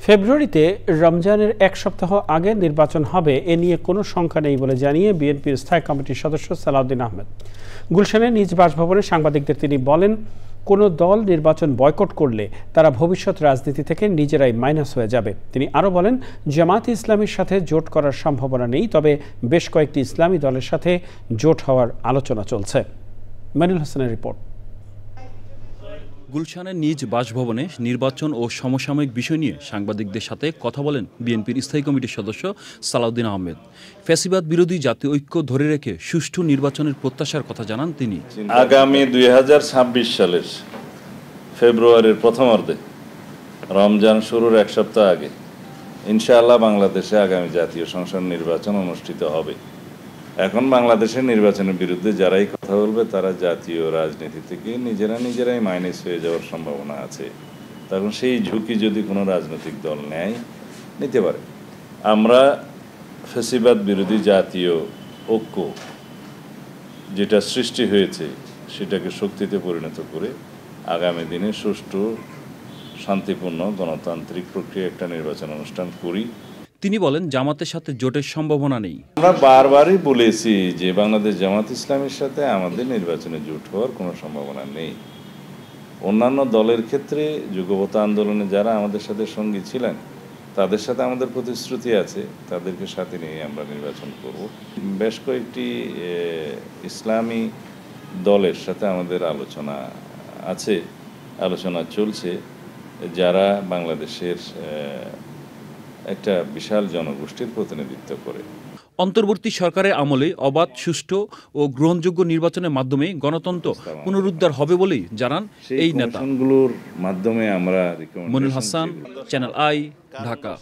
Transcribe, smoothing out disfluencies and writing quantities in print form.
ফেব্রুয়ারিতে রমজানের এক সপ্তাহ আগে নির্বাচন হবে এ নিয়ে কোনো শঙ্কা নেই বলে জানিয়ে বিএনপির স্থায়ী কমিটির সদস্য সালাউদ্দিন আহমেদ। গুলশানের নিজ বাসভবনে সাংবাদিকদের তিনি বলেন, কোনো দল নির্বাচন বয়কট করলে তারা ভবিষ্যৎ রাজনীতি থেকে নিজেরাই মাইনাস হয়ে যাবে। তিনি আরও বলেন, জামায়াতে ইসলামীর সাথে জোট করার সম্ভাবনা নেই, তবে বেশ কয়েকটি ইসলামী দলের সাথে জোট হওয়ার আলোচনা চলছে। মনিরুল হাসানের রিপোর্ট। গুলশানের নিজ বাসভবনে নির্বাচন ও সমসাময়িক বিষয় নিয়ে সাংবাদিকদের সাথে কথা বলেন বিএনপির স্থায়ী কমিটির সদস্য সালাউদ্দিন আহমেদ। ফ্যাসিবাদ বিরোধী জাতীয় ঐক্য ধরে রেখে সুষ্ঠু নির্বাচনের প্রত্যাশার কথা জানান তিনি। আগামী 2026 সালের ফেব্রুয়ারির প্রথমার্ধে রমজান শুরুর এক সপ্তাহ আগে ইনশাআল্লাহ বাংলাদেশে আগামী জাতীয় সংসদ নির্বাচন অনুষ্ঠিত হবে। এখন বাংলাদেশের নির্বাচনের বিরুদ্ধে যারাই কথা বলবে তারা জাতীয় রাজনীতি থেকে নিজেরাই মাইনাস হয়ে যাওয়ার সম্ভাবনা আছে। তখন সেই ঝুঁকি যদি কোনো রাজনৈতিক দল নিতে পারে, আমরা ফ্যাসিবাদ বিরোধী জাতীয় ঐক্য যেটা সৃষ্টি হয়েছে সেটাকে শক্তিতে পরিণত করে আগামী দিনে সুষ্ঠু শান্তিপূর্ণ গণতান্ত্রিক প্রক্রিয়া একটা নির্বাচন অনুষ্ঠান করি। তিনি বলেন, জামাতের সাথে জোটের সম্ভাবনা নেই। আমরা বারবারই বলেছি যে বাংলাদেশ জামাত ইসলামের সাথে আমাদের নির্বাচনে জোট হওয়ার কোনো সম্ভাবনা নেই। অন্যান্য দলের ক্ষেত্রে যুগপৎ আন্দোলনে যারা আমাদের সাথে সঙ্গী ছিলেন তাদের সাথে আমাদের প্রতিশ্রুতি আছে, তাদেরকে সাথে নিয়ে আমরা নির্বাচন করব। বেশ কয়েকটি ইসলামী দলের সাথে আমাদের আলোচনা চলছে, যারা বাংলাদেশের একটা বিশাল জনগোষ্ঠীর প্রতিনিধিত্ব করে। অন্তর্বর্তী সরকারের আমলে অবাধ, সুষ্ঠু ও গ্রহণযোগ্য নির্বাচনের মাধ্যমে গণতন্ত্র পুনরুদ্ধার হবে বলেই জানান এই নেতাগুলোর মাধ্যমে আমরা। Monirul Hasan, channel I, Dhaka.